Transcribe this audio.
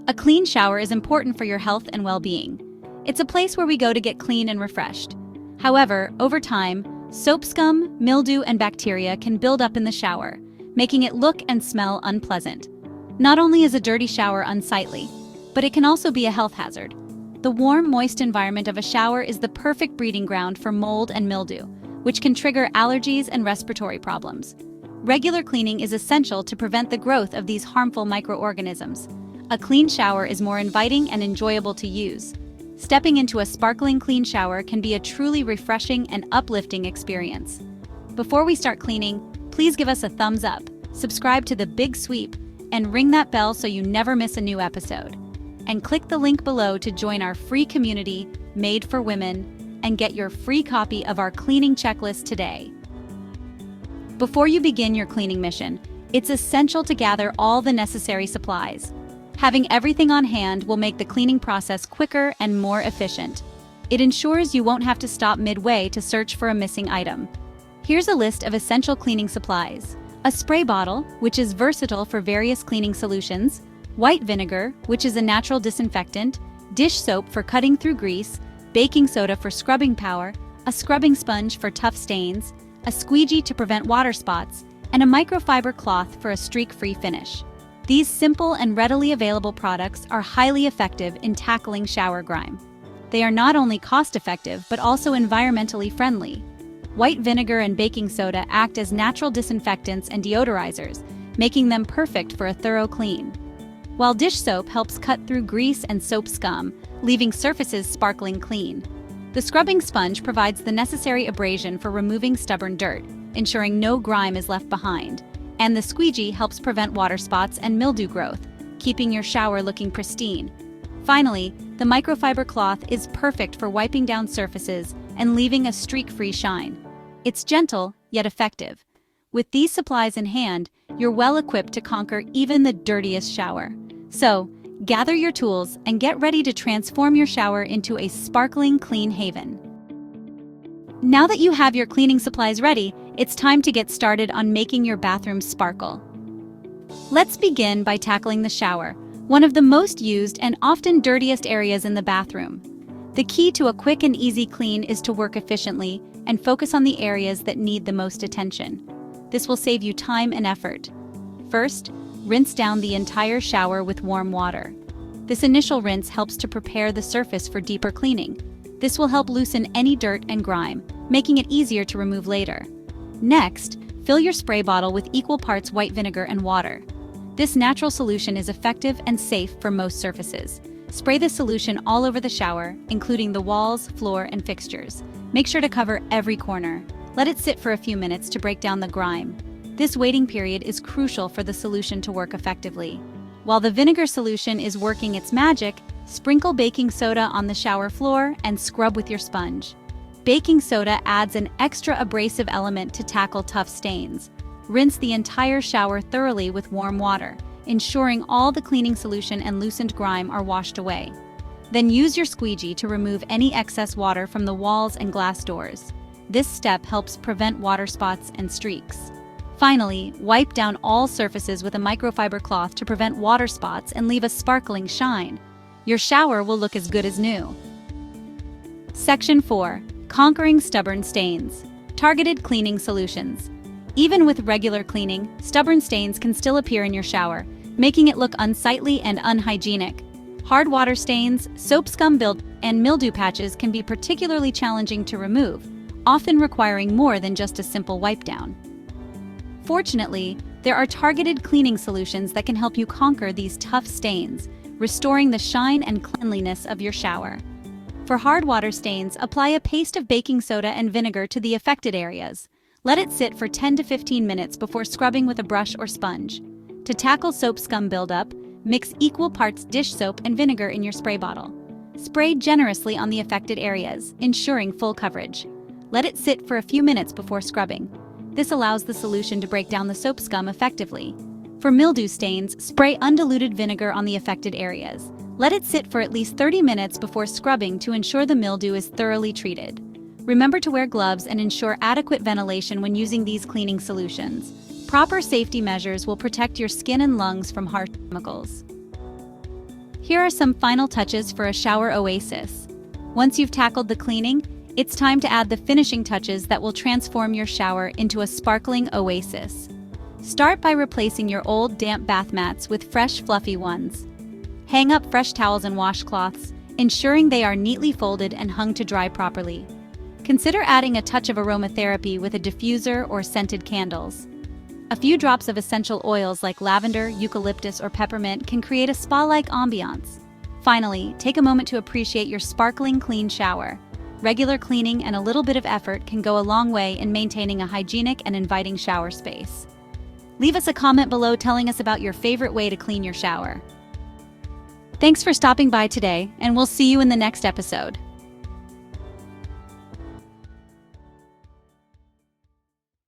A clean shower is important for your health and well-being. It's a place where we go to get clean and refreshed. However, over time, soap scum, mildew, and bacteria can build up in the shower, making it look and smell unpleasant. Not only is a dirty shower unsightly, but it can also be a health hazard. The warm, moist environment of a shower is the perfect breeding ground for mold and mildew, which can trigger allergies and respiratory problems. Regular cleaning is essential to prevent the growth of these harmful microorganisms. A clean shower is more inviting and enjoyable to use. Stepping into a sparkling clean shower can be a truly refreshing and uplifting experience. Before we start cleaning, please give us a thumbs up, subscribe to The Big Sweep, and ring that bell so you never miss a new episode. And click the link below to join our free community, Made for Women, and get your free copy of our cleaning checklist today. Before you begin your cleaning mission, it's essential to gather all the necessary supplies. Having everything on hand will make the cleaning process quicker and more efficient. It ensures you won't have to stop midway to search for a missing item. Here's a list of essential cleaning supplies. A spray bottle, which is versatile for various cleaning solutions, white vinegar, which is a natural disinfectant, dish soap for cutting through grease, baking soda for scrubbing power, a scrubbing sponge for tough stains, a squeegee to prevent water spots, and a microfiber cloth for a streak-free finish. These simple and readily available products are highly effective in tackling shower grime. They are not only cost-effective but also environmentally friendly. White vinegar and baking soda act as natural disinfectants and deodorizers, making them perfect for a thorough clean. While dish soap helps cut through grease and soap scum, leaving surfaces sparkling clean. The scrubbing sponge provides the necessary abrasion for removing stubborn dirt, ensuring no grime is left behind. And the squeegee helps prevent water spots and mildew growth, keeping your shower looking pristine. Finally, the microfiber cloth is perfect for wiping down surfaces and leaving a streak-free shine. It's gentle, yet effective. With these supplies in hand, you're well equipped to conquer even the dirtiest shower. So, gather your tools and get ready to transform your shower into a sparkling, clean haven. Now that you have your cleaning supplies ready, it's time to get started on making your bathroom sparkle. Let's begin by tackling the shower, one of the most used and often dirtiest areas in the bathroom. The key to a quick and easy clean is to work efficiently and focus on the areas that need the most attention. This will save you time and effort. First, rinse down the entire shower with warm water. This initial rinse helps to prepare the surface for deeper cleaning. This will help loosen any dirt and grime, making it easier to remove later. Next, fill your spray bottle with equal parts white vinegar and water. This natural solution is effective and safe for most surfaces. Spray this solution all over the shower, including the walls, floor, and fixtures. Make sure to cover every corner. Let it sit for a few minutes to break down the grime. This waiting period is crucial for the solution to work effectively. While the vinegar solution is working its magic, sprinkle baking soda on the shower floor and scrub with your sponge. Baking soda adds an extra abrasive element to tackle tough stains. Rinse the entire shower thoroughly with warm water, ensuring all the cleaning solution and loosened grime are washed away. Then use your squeegee to remove any excess water from the walls and glass doors. This step helps prevent water spots and streaks. Finally, wipe down all surfaces with a microfiber cloth to prevent water spots and leave a sparkling shine. Your shower will look as good as new. Section 4. Conquering stubborn stains. Targeted cleaning solutions. Even with regular cleaning, stubborn stains can still appear in your shower, making it look unsightly and unhygienic. Hard water stains, soap scum build, and mildew patches can be particularly challenging to remove, often requiring more than just a simple wipe down. Fortunately, there are targeted cleaning solutions that can help you conquer these tough stains, restoring the shine and cleanliness of your shower. For hard water stains, apply a paste of baking soda and vinegar to the affected areas. Let it sit for 10 to 15 minutes before scrubbing with a brush or sponge. To tackle soap scum buildup, mix equal parts dish soap and vinegar in your spray bottle. Spray generously on the affected areas, ensuring full coverage. Let it sit for a few minutes before scrubbing. This allows the solution to break down the soap scum effectively. For mildew stains, spray undiluted vinegar on the affected areas. Let it sit for at least 30 minutes before scrubbing to ensure the mildew is thoroughly treated. Remember to wear gloves and ensure adequate ventilation when using these cleaning solutions. Proper safety measures will protect your skin and lungs from harsh chemicals. Here are some final touches for a shower oasis. Once you've tackled the cleaning, it's time to add the finishing touches that will transform your shower into a sparkling oasis. Start by replacing your old damp bath mats with fresh fluffy ones. Hang up fresh towels and washcloths, ensuring they are neatly folded and hung to dry properly. Consider adding a touch of aromatherapy with a diffuser or scented candles. A few drops of essential oils like lavender, eucalyptus, or peppermint can create a spa-like ambiance. Finally, take a moment to appreciate your sparkling clean shower. Regular cleaning and a little bit of effort can go a long way in maintaining a hygienic and inviting shower space. Leave us a comment below telling us about your favorite way to clean your shower. Thanks for stopping by today, and we'll see you in the next episode.